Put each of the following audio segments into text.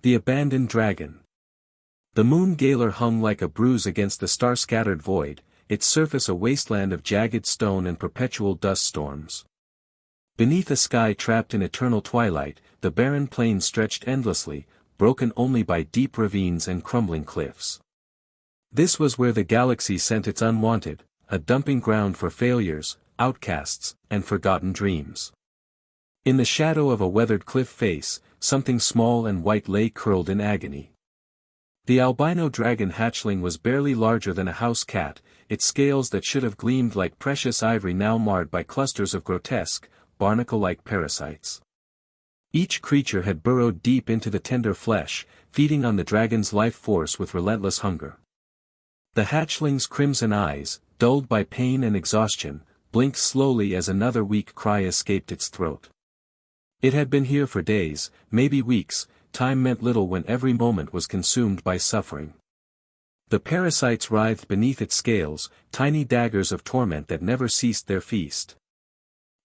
The abandoned dragon. The moon Galar hung like a bruise against the star-scattered void, its surface a wasteland of jagged stone and perpetual dust storms. Beneath a sky trapped in eternal twilight, the barren plains stretched endlessly, broken only by deep ravines and crumbling cliffs. This was where the galaxy sent its unwanted, a dumping ground for failures, outcasts, and forgotten dreams. In the shadow of a weathered cliff face, something small and white lay curled in agony. The albino dragon hatchling was barely larger than a house cat, its scales that should have gleamed like precious ivory now marred by clusters of grotesque, barnacle-like parasites. Each creature had burrowed deep into the tender flesh, feeding on the dragon's life force with relentless hunger. The hatchling's crimson eyes, dulled by pain and exhaustion, blinked slowly as another weak cry escaped its throat. It had been here for days, maybe weeks. Time meant little when every moment was consumed by suffering. The parasites writhed beneath its scales, tiny daggers of torment that never ceased their feast.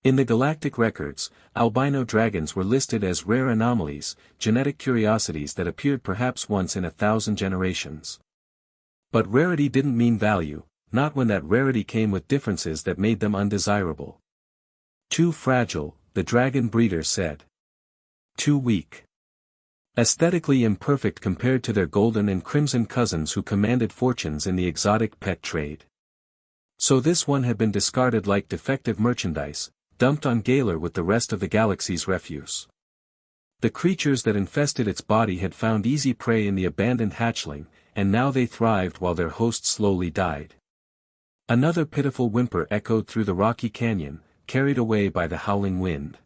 In the galactic records, albino dragons were listed as rare anomalies, genetic curiosities that appeared perhaps once in 1,000 generations. But rarity didn't mean value, not when that rarity came with differences that made them undesirable. Too fragile, the dragon breeder said. Too weak. Aesthetically imperfect compared to their golden and crimson cousins who commanded fortunes in the exotic pet trade. So this one had been discarded like defective merchandise, dumped on Galar with the rest of the galaxy's refuse. The creatures that infested its body had found easy prey in the abandoned hatchling, and now they thrived while their host slowly died. Another pitiful whimper echoed through the rocky canyon, carried away by the howling wind.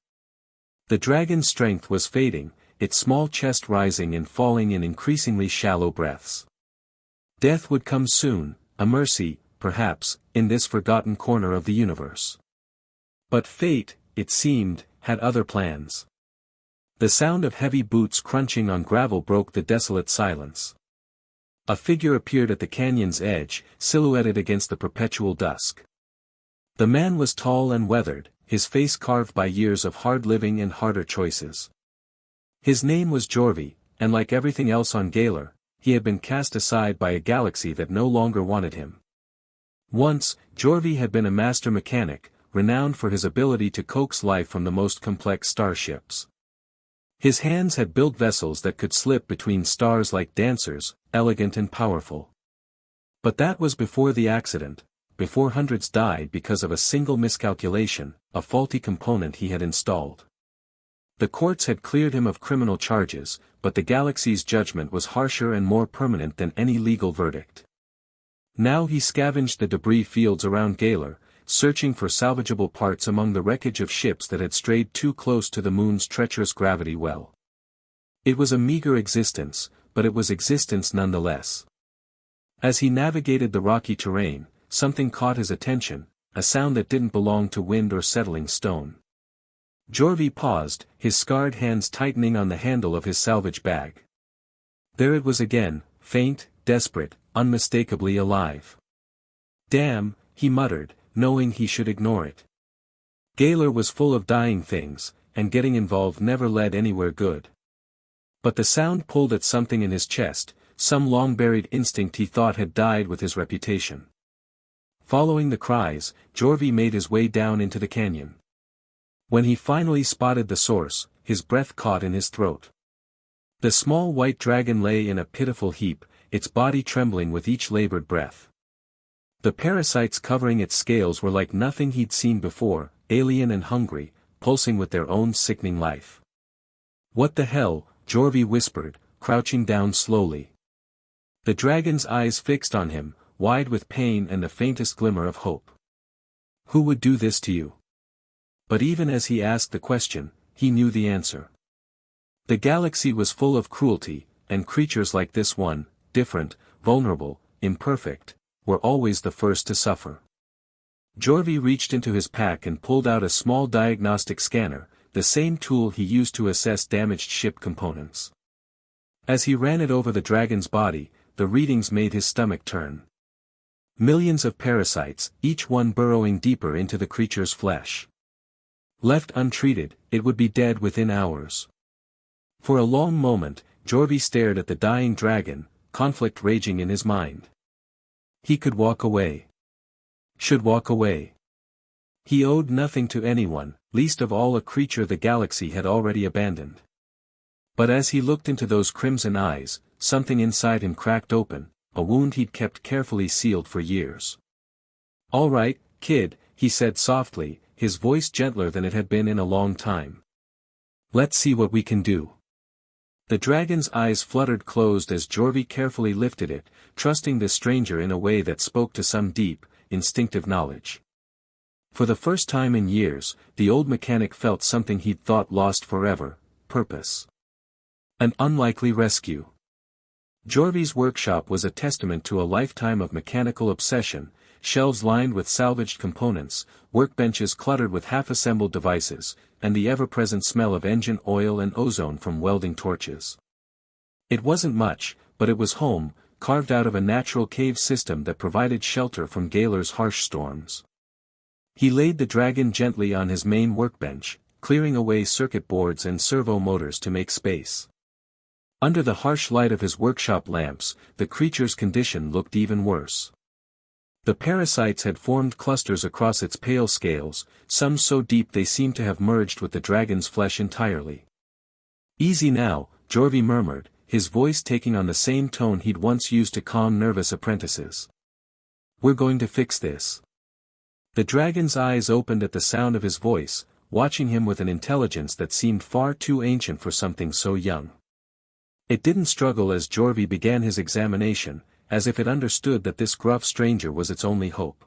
The dragon's strength was fading, its small chest rising and falling in increasingly shallow breaths. Death would come soon, a mercy, perhaps, in this forgotten corner of the universe. But fate, it seemed, had other plans. The sound of heavy boots crunching on gravel broke the desolate silence. A figure appeared at the canyon's edge, silhouetted against the perpetual dusk. The man was tall and weathered, his face carved by years of hard living and harder choices. His name was Jorvi, and like everything else on Galar, he had been cast aside by a galaxy that no longer wanted him. Once, Jorvi had been a master mechanic, renowned for his ability to coax life from the most complex starships. His hands had built vessels that could slip between stars like dancers, elegant and powerful. But that was before the accident, before hundreds died because of a single miscalculation, a faulty component he had installed. The courts had cleared him of criminal charges, but the galaxy's judgment was harsher and more permanent than any legal verdict. Now he scavenged the debris fields around Galar, searching for salvageable parts among the wreckage of ships that had strayed too close to the moon's treacherous gravity well. It was a meager existence, but it was existence nonetheless. As he navigated the rocky terrain, something caught his attention, a sound that didn't belong to wind or settling stone. Jorvi paused, his scarred hands tightening on the handle of his salvage bag. There it was again, faint, desperate, unmistakably alive. Damn, he muttered, knowing he should ignore it. Galar was full of dying things, and getting involved never led anywhere good. But the sound pulled at something in his chest, some long-buried instinct he thought had died with his reputation. Following the cries, Jorvi made his way down into the canyon. When he finally spotted the source, his breath caught in his throat. The small white dragon lay in a pitiful heap, its body trembling with each labored breath. The parasites covering its scales were like nothing he'd seen before, alien and hungry, pulsing with their own sickening life. "What the hell?" Jorvi whispered, crouching down slowly. The dragon's eyes fixed on him, wide with pain and the faintest glimmer of hope. "Who would do this to you?" But even as he asked the question, he knew the answer. The galaxy was full of cruelty, and creatures like this one, different, vulnerable, imperfect, were always the first to suffer. Jorvi reached into his pack and pulled out a small diagnostic scanner, the same tool he used to assess damaged ship components. As he ran it over the dragon's body, the readings made his stomach turn. Millions of parasites, each one burrowing deeper into the creature's flesh. Left untreated, it would be dead within hours. For a long moment, Jorvi stared at the dying dragon, conflict raging in his mind. He could walk away. Should walk away. He owed nothing to anyone, least of all a creature the galaxy had already abandoned. But as he looked into those crimson eyes, something inside him cracked open, a wound he'd kept carefully sealed for years. "All right, kid," he said softly, his voice gentler than it had been in a long time. "Let's see what we can do." The dragon's eyes fluttered closed as Jorvi carefully lifted it, trusting the stranger in a way that spoke to some deep, instinctive knowledge. For the first time in years, the old mechanic felt something he'd thought lost forever: purpose. An unlikely rescue. Jorvi's workshop was a testament to a lifetime of mechanical obsession, shelves lined with salvaged components, workbenches cluttered with half-assembled devices, and the ever-present smell of engine oil and ozone from welding torches. It wasn't much, but it was home, carved out of a natural cave system that provided shelter from Galar's harsh storms. He laid the dragon gently on his main workbench, clearing away circuit boards and servo motors to make space. Under the harsh light of his workshop lamps, the creature's condition looked even worse. The parasites had formed clusters across its pale scales, some so deep they seemed to have merged with the dragon's flesh entirely. "Easy now," Jorvi murmured, his voice taking on the same tone he'd once used to calm nervous apprentices. "We're going to fix this." The dragon's eyes opened at the sound of his voice, watching him with an intelligence that seemed far too ancient for something so young. It didn't struggle as Jorvi began his examination, as if it understood that this gruff stranger was its only hope.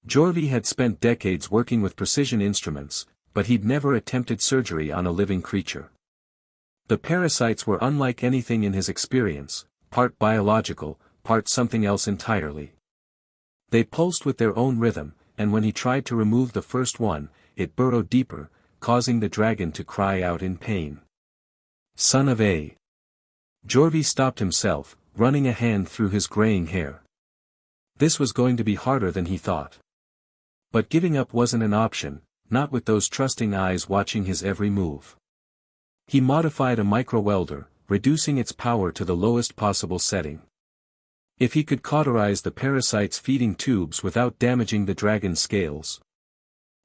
Jorvi had spent decades working with precision instruments, but he'd never attempted surgery on a living creature. The parasites were unlike anything in his experience, part biological, part something else entirely. They pulsed with their own rhythm, and when he tried to remove the first one, it burrowed deeper, causing the dragon to cry out in pain. "Son of a..." Jorvi stopped himself, running a hand through his graying hair. This was going to be harder than he thought. But giving up wasn't an option, not with those trusting eyes watching his every move. He modified a micro-welder, reducing its power to the lowest possible setting. If he could cauterize the parasite's feeding tubes without damaging the dragon's scales.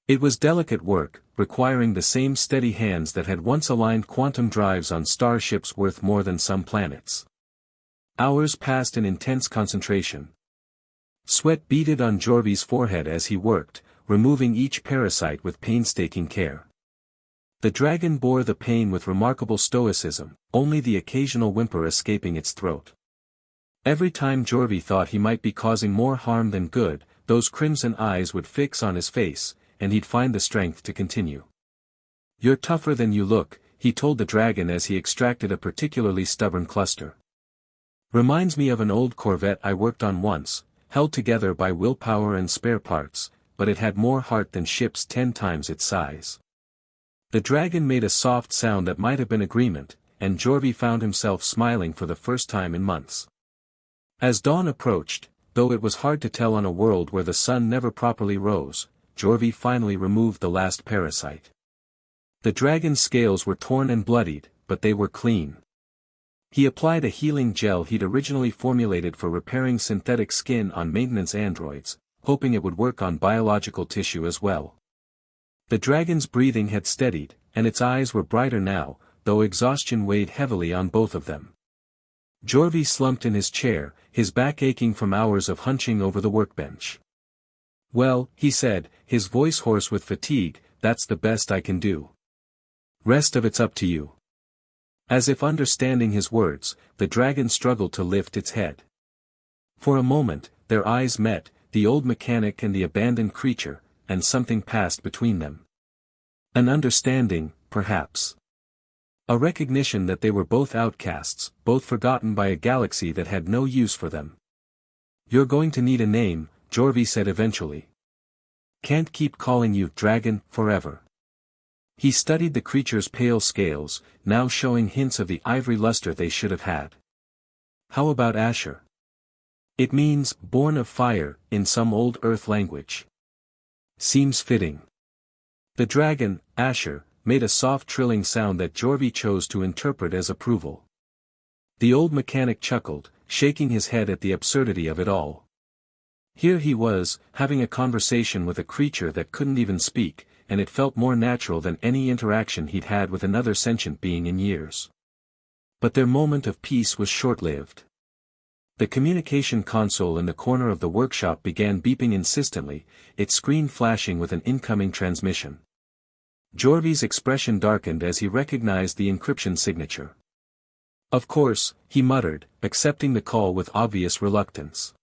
It was delicate work, requiring the same steady hands that had once aligned quantum drives on starships worth more than some planets. Hours passed in intense concentration. Sweat beaded on Jorvi's forehead as he worked, removing each parasite with painstaking care. The dragon bore the pain with remarkable stoicism, only the occasional whimper escaping its throat. Every time Jorvi thought he might be causing more harm than good, those crimson eyes would fix on his face, and he'd find the strength to continue. "You're tougher than you look," he told the dragon as he extracted a particularly stubborn cluster. "Reminds me of an old Corvette I worked on once, held together by willpower and spare parts, but it had more heart than ships 10 times its size." The dragon made a soft sound that might have been agreement, and Jorvi found himself smiling for the first time in months. As dawn approached, though it was hard to tell on a world where the sun never properly rose, Jorvi finally removed the last parasite. The dragon's scales were torn and bloodied, but they were clean. He applied a healing gel he'd originally formulated for repairing synthetic skin on maintenance androids, hoping it would work on biological tissue as well. The dragon's breathing had steadied, and its eyes were brighter now, though exhaustion weighed heavily on both of them. Jorvi slumped in his chair, his back aching from hours of hunching over the workbench. "Well," he said, his voice hoarse with fatigue, "that's the best I can do. Rest of it's up to you." As if understanding his words, the dragon struggled to lift its head. For a moment, their eyes met, the old mechanic and the abandoned creature, and something passed between them. An understanding, perhaps. A recognition that they were both outcasts, both forgotten by a galaxy that had no use for them. "You're going to need a name," Jorvi said eventually. "Can't keep calling you dragon forever." He studied the creature's pale scales, now showing hints of the ivory luster they should have had. "How about Asher?" "It means, born of fire, in some old Earth language." "Seems fitting." The dragon, Asher, made a soft trilling sound that Jorvi chose to interpret as approval. The old mechanic chuckled, shaking his head at the absurdity of it all. Here he was, having a conversation with a creature that couldn't even speak, and it felt more natural than any interaction he'd had with another sentient being in years. But their moment of peace was short-lived. The communication console in the corner of the workshop began beeping insistently, its screen flashing with an incoming transmission. Jorvi's expression darkened as he recognized the encryption signature. "Of course," he muttered, accepting the call with obvious reluctance.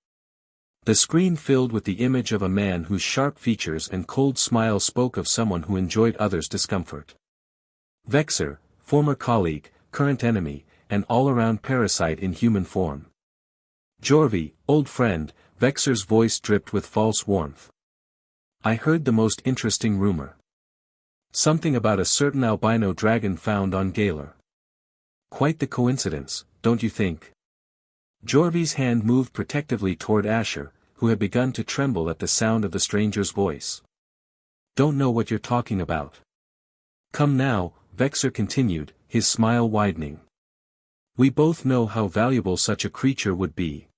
The screen filled with the image of a man whose sharp features and cold smile spoke of someone who enjoyed others' discomfort. Vexer, former colleague, current enemy, and all-around parasite in human form. "Jorvi, old friend," Vexer's voice dripped with false warmth. "I heard the most interesting rumor. Something about a certain albino dragon found on Galar. Quite the coincidence, don't you think?" Jorvi's hand moved protectively toward Asher, who had begun to tremble at the sound of the stranger's voice. "Don't know what you're talking about." "Come now," Vexer continued, his smile widening. "We both know how valuable such a creature would be.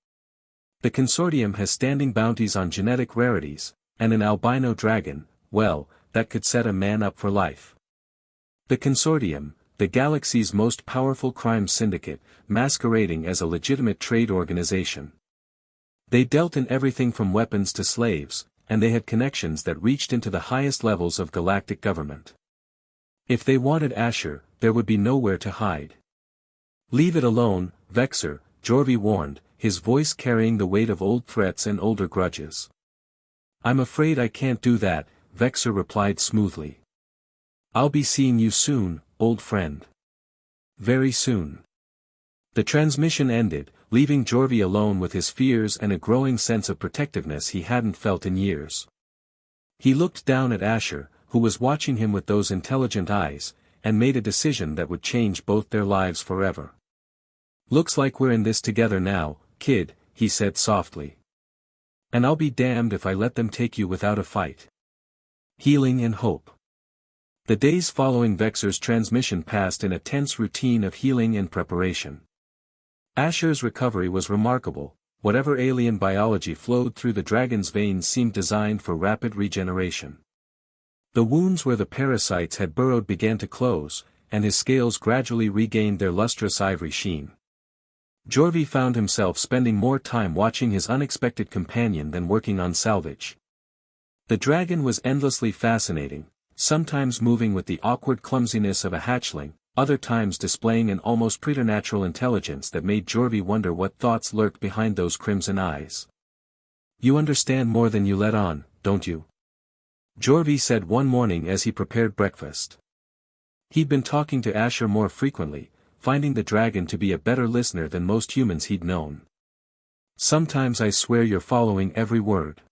The consortium has standing bounties on genetic rarities, and an albino dragon, well, that could set a man up for life. The consortium, the galaxy's most powerful crime syndicate, masquerading as a legitimate trade organization. They dealt in everything from weapons to slaves, and they had connections that reached into the highest levels of galactic government. If they wanted Asher, there would be nowhere to hide." "Leave it alone, Vexer," Jorvi warned, his voice carrying the weight of old threats and older grudges. "I'm afraid I can't do that," Vexer replied smoothly. "I'll be seeing you soon, old friend. Very soon." The transmission ended, leaving Jorvi alone with his fears and a growing sense of protectiveness he hadn't felt in years. He looked down at Asher, who was watching him with those intelligent eyes, and made a decision that would change both their lives forever. "Looks like we're in this together now, kid," he said softly. "And I'll be damned if I let them take you without a fight." Healing and hope. The days following Vexer's transmission passed in a tense routine of healing and preparation. Asher's recovery was remarkable. Whatever alien biology flowed through the dragon's veins seemed designed for rapid regeneration. The wounds where the parasites had burrowed began to close, and his scales gradually regained their lustrous ivory sheen. Jorvi found himself spending more time watching his unexpected companion than working on salvage. The dragon was endlessly fascinating, sometimes moving with the awkward clumsiness of a hatchling, other times displaying an almost preternatural intelligence that made Jorvi wonder what thoughts lurked behind those crimson eyes. "You understand more than you let on, don't you?" Jorvi said one morning as he prepared breakfast. He'd been talking to Asher more frequently, finding the dragon to be a better listener than most humans he'd known. "Sometimes I swear you're following every word."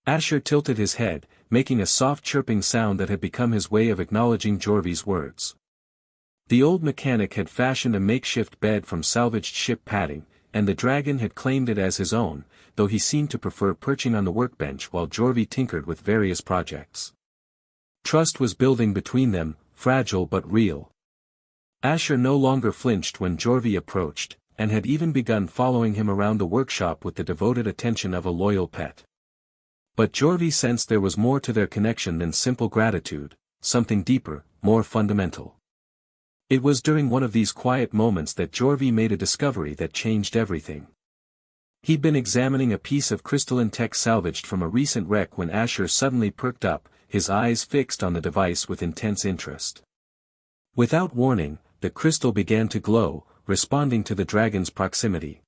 Asher tilted his head, making a soft chirping sound that had become his way of acknowledging Jorvi's words. The old mechanic had fashioned a makeshift bed from salvaged ship padding, and the dragon had claimed it as his own, though he seemed to prefer perching on the workbench while Jorvi tinkered with various projects. Trust was building between them, fragile but real. Asher no longer flinched when Jorvi approached, and had even begun following him around the workshop with the devoted attention of a loyal pet. But Jorvi sensed there was more to their connection than simple gratitude, something deeper, more fundamental. It was during one of these quiet moments that Jorvi made a discovery that changed everything. He'd been examining a piece of crystalline tech salvaged from a recent wreck when Asher suddenly perked up, his eyes fixed on the device with intense interest. Without warning, the crystal began to glow, responding to the dragon's proximity.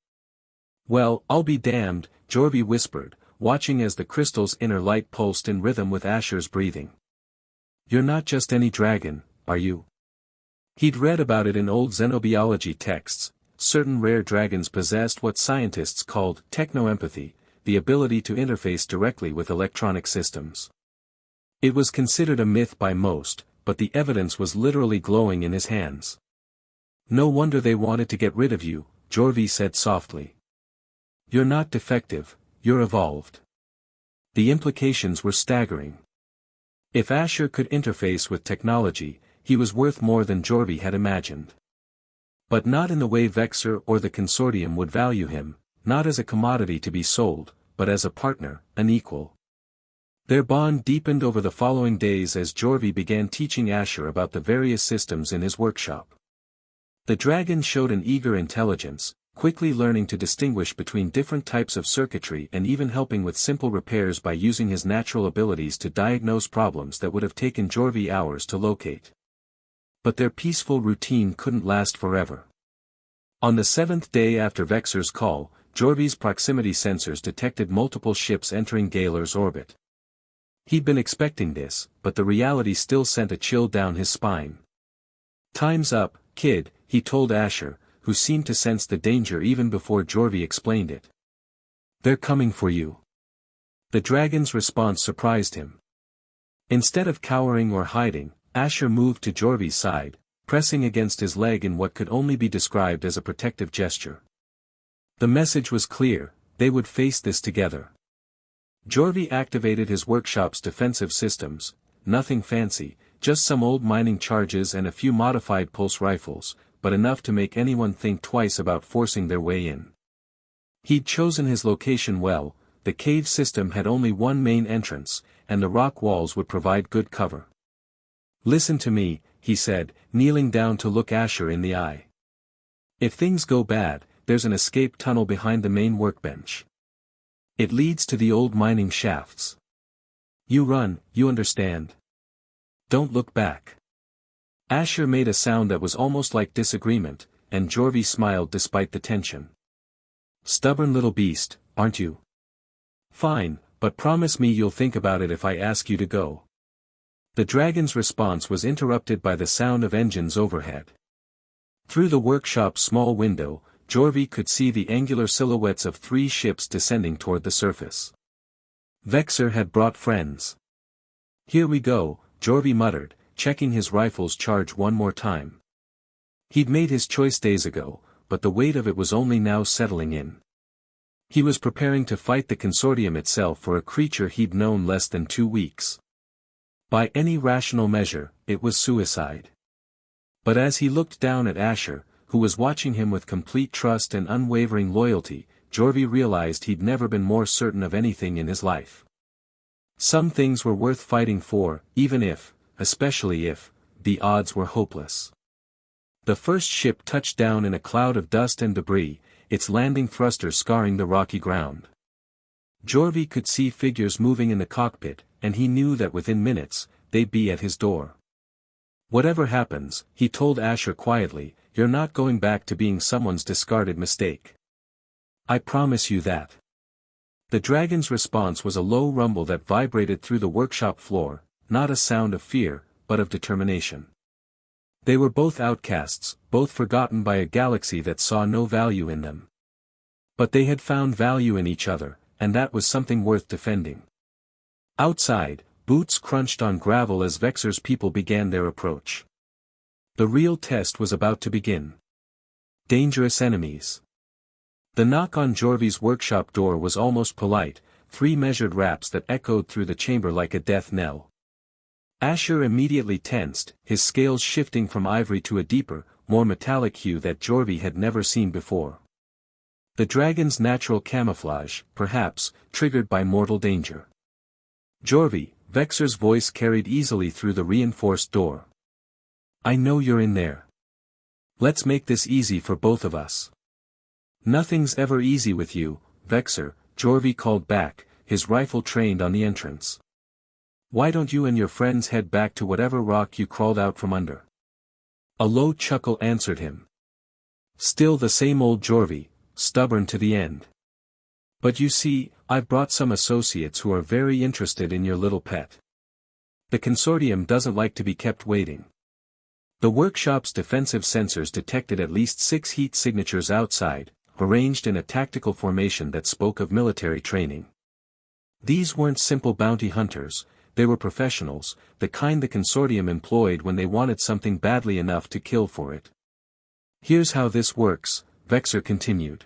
"Well, I'll be damned," Jorvi whispered, watching as the crystal's inner light pulsed in rhythm with Asher's breathing. "You're not just any dragon, are you?" He'd read about it in old xenobiology texts. Certain rare dragons possessed what scientists called technoempathy, the ability to interface directly with electronic systems. It was considered a myth by most, but the evidence was literally glowing in his hands. "No wonder they wanted to get rid of you," Jorvi said softly. "You're not defective, you're evolved." The implications were staggering. If Asher could interface with technology, he was worth more than Jorvi had imagined. But not in the way Vexor or the consortium would value him, not as a commodity to be sold, but as a partner, an equal. Their bond deepened over the following days as Jorvi began teaching Asher about the various systems in his workshop. The dragon showed an eager intelligence, quickly learning to distinguish between different types of circuitry and even helping with simple repairs by using his natural abilities to diagnose problems that would have taken Jorvi hours to locate. But their peaceful routine couldn't last forever. On the 7th day after Vexor's call, Jorvi's proximity sensors detected multiple ships entering Galar's orbit. He'd been expecting this, but the reality still sent a chill down his spine. "Time's up, kid," he told Asher, who seemed to sense the danger even before Jorvi explained it. "They're coming for you." The dragon's response surprised him. Instead of cowering or hiding, Asher moved to Jorvi's side, pressing against his leg in what could only be described as a protective gesture. The message was clear: they would face this together. Jorvi activated his workshop's defensive systems, nothing fancy, just some old mining charges and a few modified pulse rifles, but enough to make anyone think twice about forcing their way in. He'd chosen his location well, the cave system had only one main entrance, and the rock walls would provide good cover. "Listen to me," he said, kneeling down to look Asher in the eye. "If things go bad, there's an escape tunnel behind the main workbench. It leads to the old mining shafts. You run, you understand? Don't look back." Asher made a sound that was almost like disagreement, and Jorvi smiled despite the tension. "Stubborn little beast, aren't you? Fine, but promise me you'll think about it if I ask you to go." The dragon's response was interrupted by the sound of engines overhead. Through the workshop's small window, Jorvi could see the angular silhouettes of 3 ships descending toward the surface. Vexor had brought friends. "Here we go," Jorvi muttered, checking his rifle's charge one more time. He'd made his choice days ago, but the weight of it was only now settling in. He was preparing to fight the consortium itself for a creature he'd known less than 2 weeks. By any rational measure, it was suicide. But as he looked down at Asher, who was watching him with complete trust and unwavering loyalty, Jorvi realized he'd never been more certain of anything in his life. Some things were worth fighting for, even if, especially if, the odds were hopeless. The first ship touched down in a cloud of dust and debris, its landing thruster scarring the rocky ground. Jorvi could see figures moving in the cockpit, and he knew that within minutes, they'd be at his door. "Whatever happens," he told Asher quietly, "you're not going back to being someone's discarded mistake. I promise you that." The dragon's response was a low rumble that vibrated through the workshop floor, not a sound of fear, but of determination. They were both outcasts, both forgotten by a galaxy that saw no value in them. But they had found value in each other, and that was something worth defending. Outside, boots crunched on gravel as Vexor's people began their approach. The real test was about to begin. Dangerous enemies. The knock on Jorvi's workshop door was almost polite, 3 measured raps that echoed through the chamber like a death knell. Asher immediately tensed, his scales shifting from ivory to a deeper, more metallic hue that Jorvi had never seen before. The dragon's natural camouflage, perhaps, triggered by mortal danger. "Jorvi," Vexor's voice carried easily through the reinforced door. "I know you're in there. Let's make this easy for both of us." "Nothing's ever easy with you, Vexor," Jorvi called back, his rifle trained on the entrance. "Why don't you and your friends head back to whatever rock you crawled out from under?" A low chuckle answered him. Still the same old Jorvi, stubborn to the end. "But you see, I've brought some associates who are very interested in your little pet. The consortium doesn't like to be kept waiting." The workshop's defensive sensors detected at least 6 heat signatures outside, arranged in a tactical formation that spoke of military training. These weren't simple bounty hunters, they were professionals, the kind the consortium employed when they wanted something badly enough to kill for it. "Here's how this works," Vexor continued.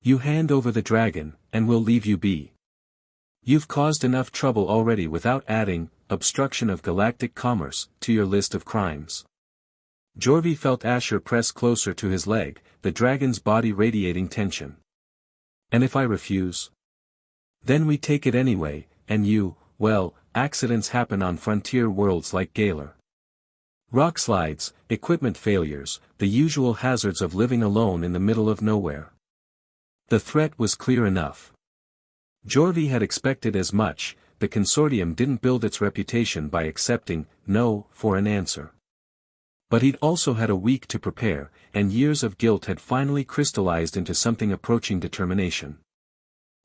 "You hand over the dragon, and we'll leave you be. You've caused enough trouble already without adding obstruction of galactic commerce to your list of crimes. Jorvi felt Asher press closer to his leg, the dragon's body radiating tension. And if I refuse? Then we take it anyway, and well, accidents happen on frontier worlds like Galar. Rock slides, equipment failures, the usual hazards of living alone in the middle of nowhere. The threat was clear enough. Jorvi had expected as much. The consortium didn't build its reputation by accepting no for an answer. But he'd also had a week to prepare, and years of guilt had finally crystallized into something approaching determination.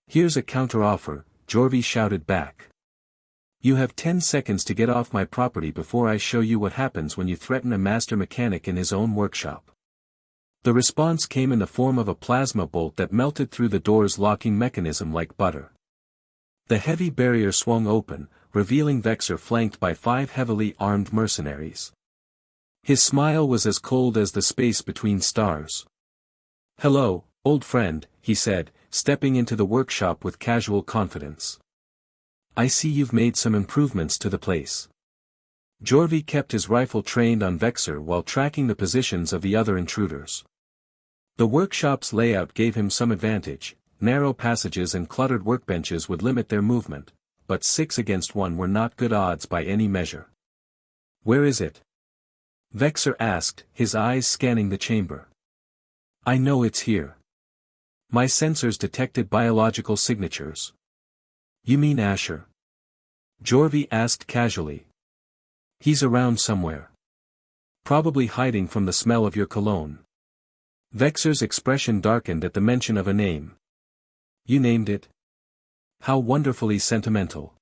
Here's a counteroffer, Jorvi shouted back. You have 10 seconds to get off my property before I show you what happens when you threaten a master mechanic in his own workshop. The response came in the form of a plasma bolt that melted through the door's locking mechanism like butter. The heavy barrier swung open, revealing Vexor flanked by 5 heavily armed mercenaries. His smile was as cold as the space between stars. "Hello, old friend," he said, stepping into the workshop with casual confidence. "I see you've made some improvements to the place." Jorvi kept his rifle trained on Vexor while tracking the positions of the other intruders. The workshop's layout gave him some advantage. Narrow passages and cluttered workbenches would limit their movement, but 6 against 1 were not good odds by any measure. "Where is it?" Vexor asked, his eyes scanning the chamber. "I know it's here. My sensors detected biological signatures." "You mean Asher?" Jorvi asked casually. "He's around somewhere. Probably hiding from the smell of your cologne." Vexor's expression darkened at the mention of a name. "You named it? How wonderfully sentimental.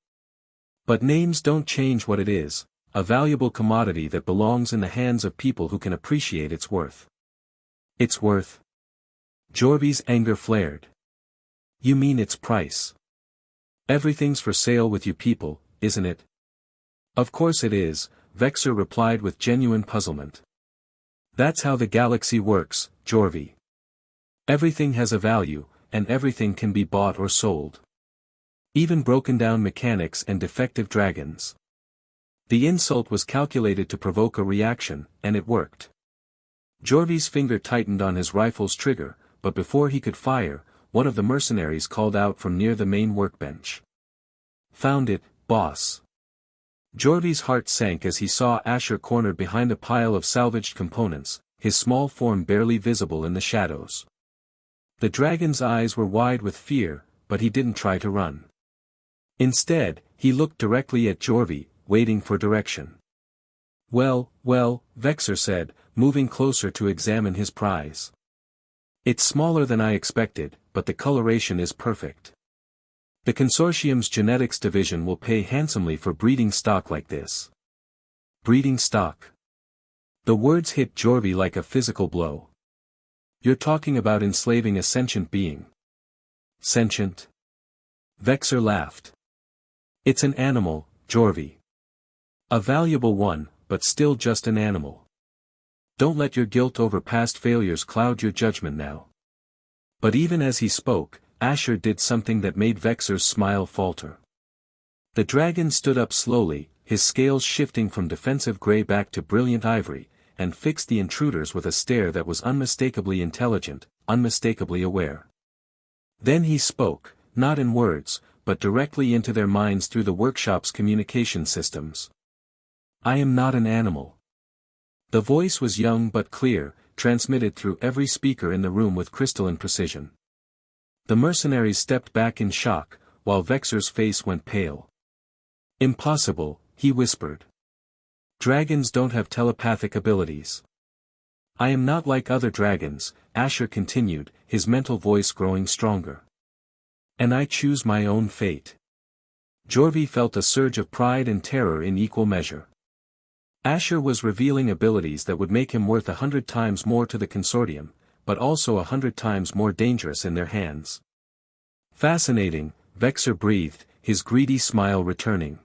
But names don't change what it is, a valuable commodity that belongs in the hands of people who can appreciate its worth." "Its worth?" Jorvi's anger flared. "You mean its price? Everything's for sale with you people, isn't it?" "Of course it is," Vexor replied with genuine puzzlement. "That's how the galaxy works, Jorvi. Everything has a value, and everything can be bought or sold. Even broken-down mechanics and defective dragons." The insult was calculated to provoke a reaction, and it worked. Jorvi's finger tightened on his rifle's trigger, but before he could fire, one of the mercenaries called out from near the main workbench. "Found it, boss." Jorvi's heart sank as he saw Asher cornered behind a pile of salvaged components, his small form barely visible in the shadows. The dragon's eyes were wide with fear, but he didn't try to run. Instead, he looked directly at Jorvi, waiting for direction. Well, Vexor said, moving closer to examine his prize. "It's smaller than I expected, but the coloration is perfect. The consortium's genetics division will pay handsomely for breeding stock like this." "Breeding stock?" The words hit Jorvi like a physical blow. "You're talking about enslaving a sentient being." "Sentient?" Vexor laughed. "It's an animal, Jorvi. A valuable one, but still just an animal. Don't let your guilt over past failures cloud your judgment now." But even as he spoke, Asher did something that made Vexor's smile falter. The dragon stood up slowly, his scales shifting from defensive gray back to brilliant ivory, and fixed the intruders with a stare that was unmistakably intelligent, unmistakably aware. Then he spoke, not in words, but directly into their minds through the workshop's communication systems. "I am not an animal." The voice was young but clear, transmitted through every speaker in the room with crystalline precision. The mercenaries stepped back in shock, while Vexor's face went pale. "Impossible," he whispered. "Dragons don't have telepathic abilities." "I am not like other dragons," Asher continued, his mental voice growing stronger. "And I choose my own fate." Jorvi felt a surge of pride and terror in equal measure. Asher was revealing abilities that would make him worth 100 times more to the consortium, but also 100 times more dangerous in their hands. "Fascinating," Vexor breathed, his greedy smile returning.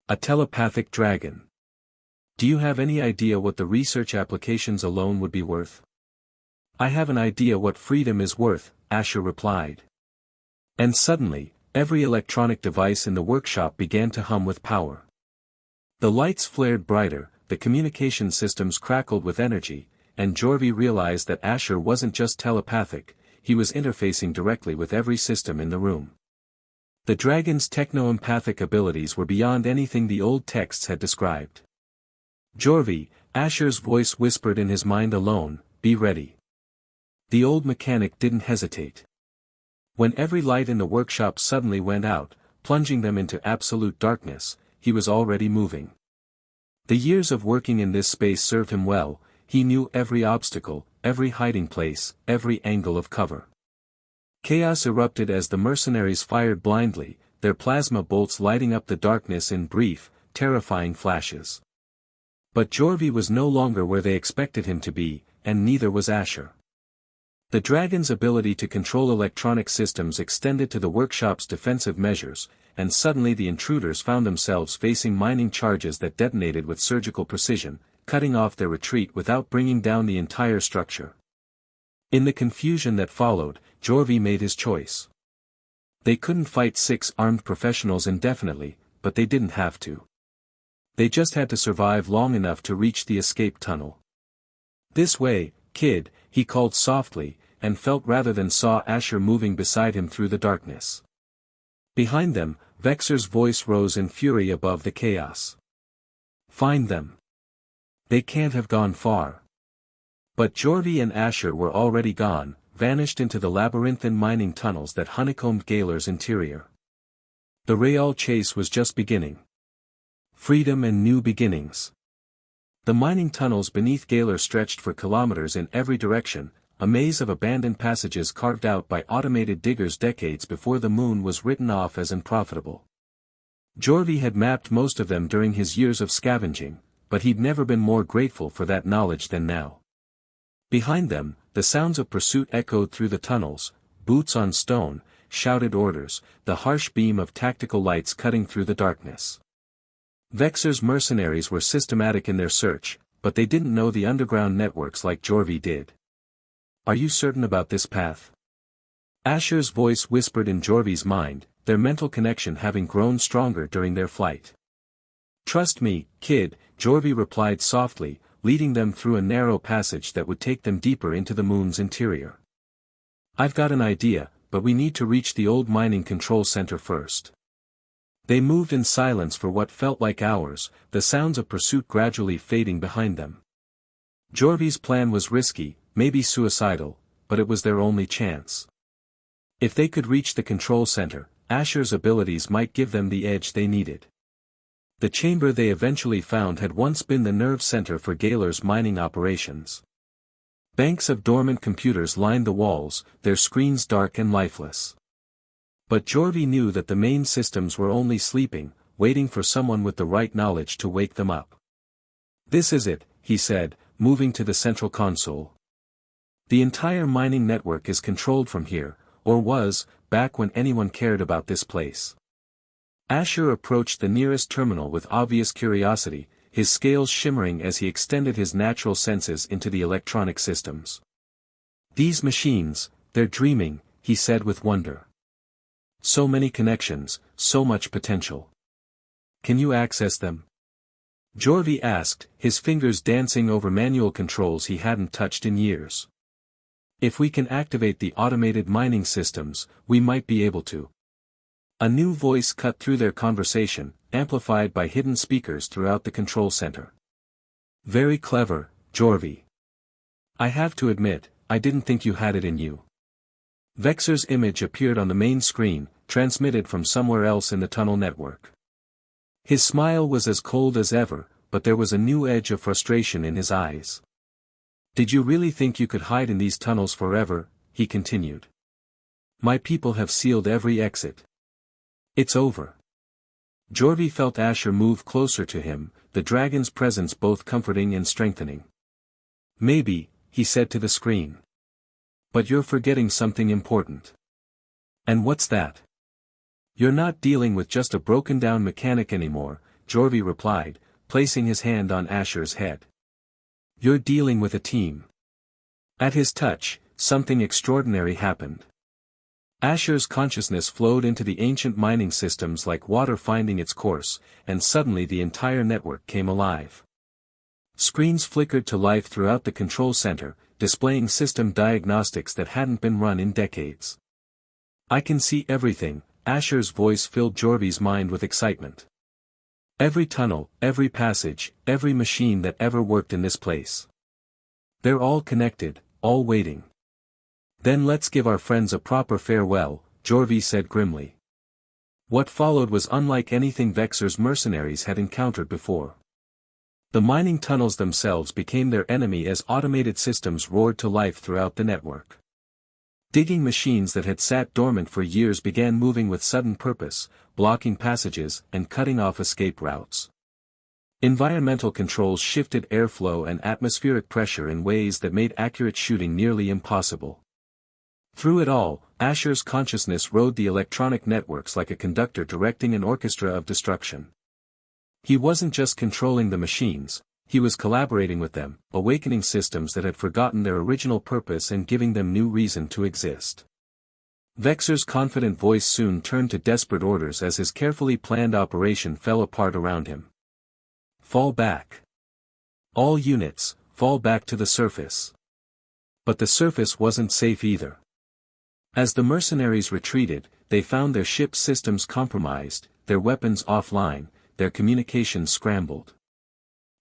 "A telepathic dragon. Do you have any idea what the research applications alone would be worth?" "I have an idea what freedom is worth," Asher replied. And suddenly, every electronic device in the workshop began to hum with power. The lights flared brighter, the communication systems crackled with energy, and Jorvi realized that Asher wasn't just telepathic, he was interfacing directly with every system in the room. The dragon's techno-empathic abilities were beyond anything the old texts had described. Jorvi, Asher's voice whispered in his mind alone, be ready. The old mechanic didn't hesitate. When every light in the workshop suddenly went out, plunging them into absolute darkness, he was already moving. The years of working in this space served him well, he knew every obstacle, every hiding place, every angle of cover. Chaos erupted as the mercenaries fired blindly, their plasma bolts lighting up the darkness in brief, terrifying flashes. But Jorvi was no longer where they expected him to be, and neither was Asher. The dragon's ability to control electronic systems extended to the workshop's defensive measures, and suddenly the intruders found themselves facing mining charges that detonated with surgical precision, cutting off their retreat without bringing down the entire structure. In the confusion that followed, Jorvi made his choice. They couldn't fight 6 armed professionals indefinitely, but they didn't have to. They just had to survive long enough to reach the escape tunnel. This way, kid, he called softly, and felt rather than saw Asher moving beside him through the darkness. Behind them, Vexor's voice rose in fury above the chaos. Find them. They can't have gone far. But Jorvi and Asher were already gone, vanished into the labyrinthine mining tunnels that honeycombed Galar's interior. The real chase was just beginning. Freedom and new beginnings. The mining tunnels beneath Galar stretched for kilometers in every direction, a maze of abandoned passages carved out by automated diggers decades before the moon was written off as unprofitable. Jorvi had mapped most of them during his years of scavenging, but he'd never been more grateful for that knowledge than now. Behind them, the sounds of pursuit echoed through the tunnels, boots on stone, shouted orders, the harsh beam of tactical lights cutting through the darkness. Vexor's mercenaries were systematic in their search, but they didn't know the underground networks like Jorvi did. Are you certain about this path? Asher's voice whispered in Jorvi's mind, their mental connection having grown stronger during their flight. Trust me, kid, Jorvi replied softly, leading them through a narrow passage that would take them deeper into the moon's interior. I've got an idea, but we need to reach the old mining control center first. They moved in silence for what felt like hours, the sounds of pursuit gradually fading behind them. Jorvi's plan was risky, maybe suicidal, but it was their only chance. If they could reach the control center, Asher's abilities might give them the edge they needed. The chamber they eventually found had once been the nerve center for Galar's mining operations. Banks of dormant computers lined the walls, their screens dark and lifeless. But Jorvi knew that the main systems were only sleeping, waiting for someone with the right knowledge to wake them up. This is it, he said, moving to the central console. The entire mining network is controlled from here, or was, back when anyone cared about this place. Asher approached the nearest terminal with obvious curiosity, his scales shimmering as he extended his natural senses into the electronic systems. These machines, they're dreaming, he said with wonder. So many connections, so much potential. Can you access them? Jorvi asked, his fingers dancing over manual controls he hadn't touched in years. If we can activate the automated mining systems, we might be able to. A new voice cut through their conversation, amplified by hidden speakers throughout the control center. Very clever, Jorvi. I have to admit, I didn't think you had it in you. Vexor's image appeared on the main screen, transmitted from somewhere else in the tunnel network. His smile was as cold as ever, but there was a new edge of frustration in his eyes. Did you really think you could hide in these tunnels forever? He continued. My people have sealed every exit. It's over. Jorvi felt Asher move closer to him, the dragon's presence both comforting and strengthening. Maybe, he said to the screen. But you're forgetting something important. And what's that? You're not dealing with just a broken-down mechanic anymore, Jorvi replied, placing his hand on Asher's head. You're dealing with a team. At his touch, something extraordinary happened. Asher's consciousness flowed into the ancient mining systems like water finding its course, and suddenly the entire network came alive. Screens flickered to life throughout the control center, displaying system diagnostics that hadn't been run in decades. I can see everything, Asher's voice filled Jorvi's mind with excitement. Every tunnel, every passage, every machine that ever worked in this place. They're all connected, all waiting. Then let's give our friends a proper farewell, Jorvi said grimly. What followed was unlike anything Vexor's mercenaries had encountered before. The mining tunnels themselves became their enemy as automated systems roared to life throughout the network. Digging machines that had sat dormant for years began moving with sudden purpose, blocking passages and cutting off escape routes. Environmental controls shifted airflow and atmospheric pressure in ways that made accurate shooting nearly impossible. Through it all, Asher's consciousness rode the electronic networks like a conductor directing an orchestra of destruction. He wasn't just controlling the machines, he was collaborating with them, awakening systems that had forgotten their original purpose and giving them new reason to exist. Vexor's confident voice soon turned to desperate orders as his carefully planned operation fell apart around him. Fall back. All units, fall back to the surface. But the surface wasn't safe either. As the mercenaries retreated, they found their ship's systems compromised, their weapons offline, their communications scrambled.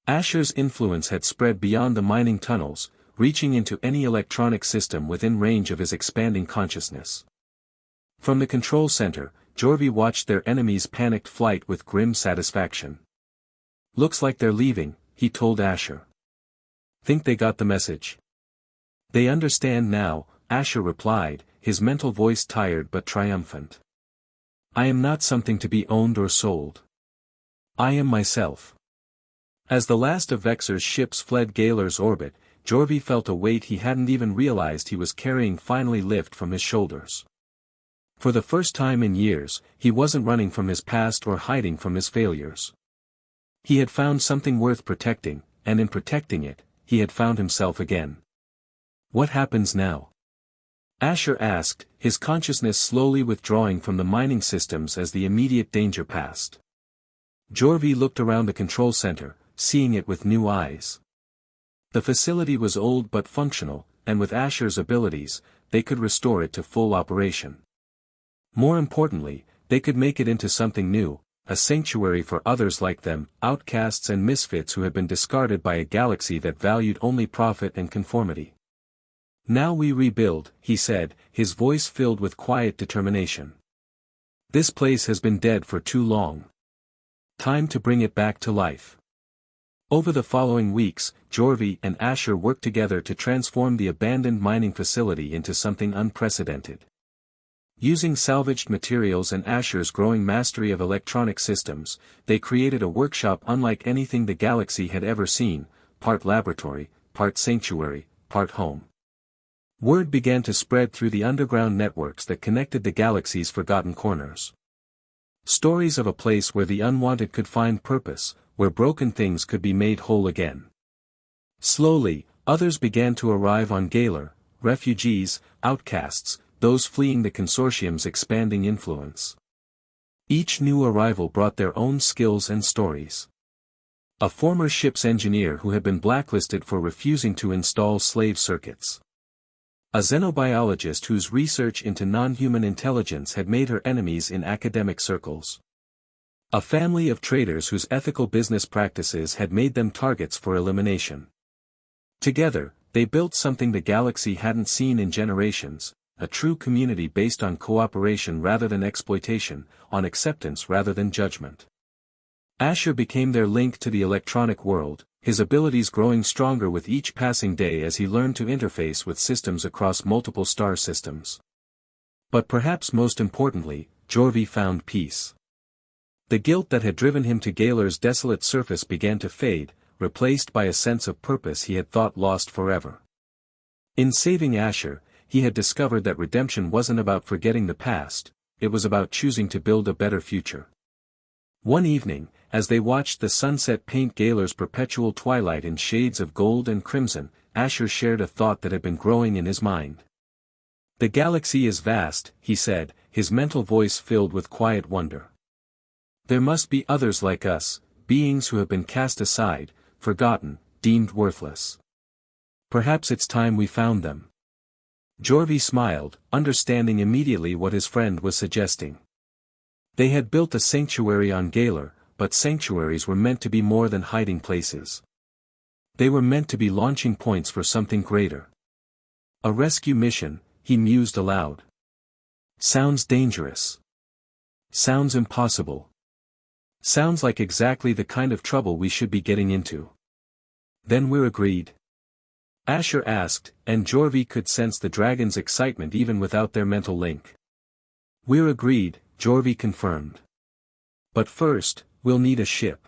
Asher's influence had spread beyond the mining tunnels, reaching into any electronic system within range of his expanding consciousness. From the control center, Jorvi watched their enemies' panicked flight with grim satisfaction. Looks like they're leaving, he told Asher. Think they got the message? They understand now, Asher replied, his mental voice tired but triumphant. I am not something to be owned or sold. I am myself. As the last of Vexor's ships fled Galar's orbit, Jorvi felt a weight he hadn't even realized he was carrying finally lift from his shoulders. For the first time in years, he wasn't running from his past or hiding from his failures. He had found something worth protecting, and in protecting it, he had found himself again. What happens now? Asher asked, his consciousness slowly withdrawing from the mining systems as the immediate danger passed. Jorvi looked around the control center, seeing it with new eyes. The facility was old but functional, and with Asher's abilities, they could restore it to full operation. More importantly, they could make it into something new, a sanctuary for others like them, outcasts and misfits who had been discarded by a galaxy that valued only profit and conformity. Now we rebuild, he said, his voice filled with quiet determination. This place has been dead for too long. Time to bring it back to life. Over the following weeks, Jorvi and Asher worked together to transform the abandoned mining facility into something unprecedented. Using salvaged materials and Asher's growing mastery of electronic systems, they created a workshop unlike anything the galaxy had ever seen, part laboratory, part sanctuary, part home. Word began to spread through the underground networks that connected the galaxy's forgotten corners. Stories of a place where the unwanted could find purpose, where broken things could be made whole again. Slowly, others began to arrive on Galar, refugees, outcasts, those fleeing the consortium's expanding influence. Each new arrival brought their own skills and stories. A former ship's engineer who had been blacklisted for refusing to install slave circuits. A xenobiologist whose research into non-human intelligence had made her enemies in academic circles. A family of traders whose ethical business practices had made them targets for elimination. Together, they built something the galaxy hadn't seen in generations, a true community based on cooperation rather than exploitation, on acceptance rather than judgment. Asher became their link to the electronic world, his abilities growing stronger with each passing day as he learned to interface with systems across multiple star systems. But perhaps most importantly, Jorvi found peace. The guilt that had driven him to Galar's desolate surface began to fade, replaced by a sense of purpose he had thought lost forever. In saving Asher, he had discovered that redemption wasn't about forgetting the past, it was about choosing to build a better future. One evening, as they watched the sunset paint Galar's perpetual twilight in shades of gold and crimson, Asher shared a thought that had been growing in his mind. The galaxy is vast, he said, his mental voice filled with quiet wonder. There must be others like us, beings who have been cast aside, forgotten, deemed worthless. Perhaps it's time we found them. Jorvi smiled, understanding immediately what his friend was suggesting. They had built a sanctuary on Galar, but sanctuaries were meant to be more than hiding places. They were meant to be launching points for something greater. A rescue mission, he mused aloud. Sounds dangerous. Sounds impossible. Sounds like exactly the kind of trouble we should be getting into. Then we're agreed? Asher asked, and Jorvi could sense the dragon's excitement even without their mental link. We're agreed, Jorvi confirmed. But first, we'll need a ship.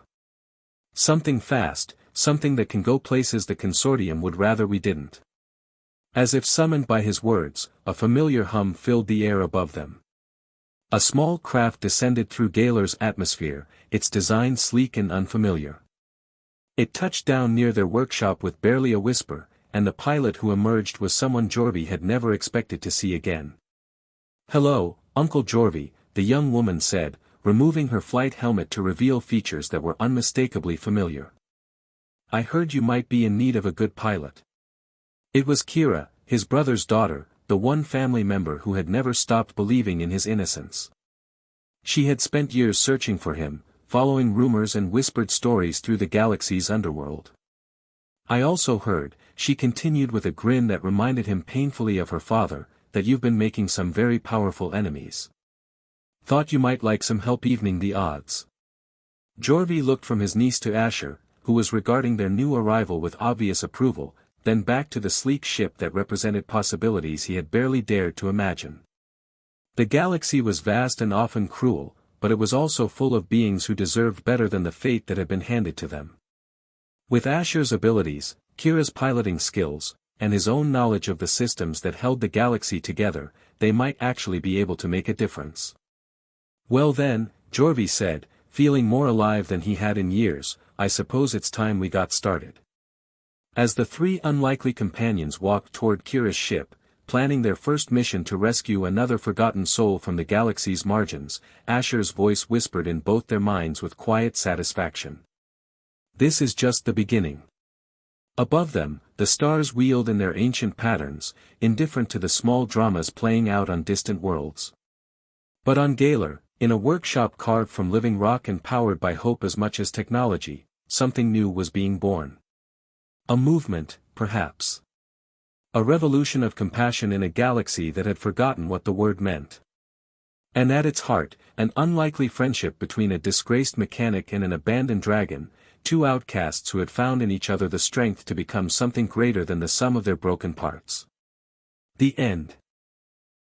Something fast, something that can go places the consortium would rather we didn't. As if summoned by his words, a familiar hum filled the air above them. A small craft descended through Galar's atmosphere, its design sleek and unfamiliar. It touched down near their workshop with barely a whisper, and the pilot who emerged was someone Jorvi had never expected to see again. Hello, Uncle Jorvi, the young woman said, removing her flight helmet to reveal features that were unmistakably familiar. I heard you might be in need of a good pilot. It was Kira, his brother's daughter, the one family member who had never stopped believing in his innocence. She had spent years searching for him, following rumors and whispered stories through the galaxy's underworld. I also heard, she continued with a grin that reminded him painfully of her father, that you've been making some very powerful enemies. Thought you might like some help evening the odds. Jorvi looked from his niece to Asher, who was regarding their new arrival with obvious approval, then back to the sleek ship that represented possibilities he had barely dared to imagine. The galaxy was vast and often cruel, but it was also full of beings who deserved better than the fate that had been handed to them. With Asher's abilities, Kira's piloting skills, and his own knowledge of the systems that held the galaxy together, they might actually be able to make a difference. Well then, Jorvi said, feeling more alive than he had in years, I suppose it's time we got started. As the three unlikely companions walked toward Kira's ship, planning their first mission to rescue another forgotten soul from the galaxy's margins, Asher's voice whispered in both their minds with quiet satisfaction. This is just the beginning. Above them, the stars wheeled in their ancient patterns, indifferent to the small dramas playing out on distant worlds. But on Galar, in a workshop carved from living rock and powered by hope as much as technology, something new was being born. A movement, perhaps. A revolution of compassion in a galaxy that had forgotten what the word meant. And at its heart, an unlikely friendship between a disgraced mechanic and an abandoned dragon, two outcasts who had found in each other the strength to become something greater than the sum of their broken parts. The end.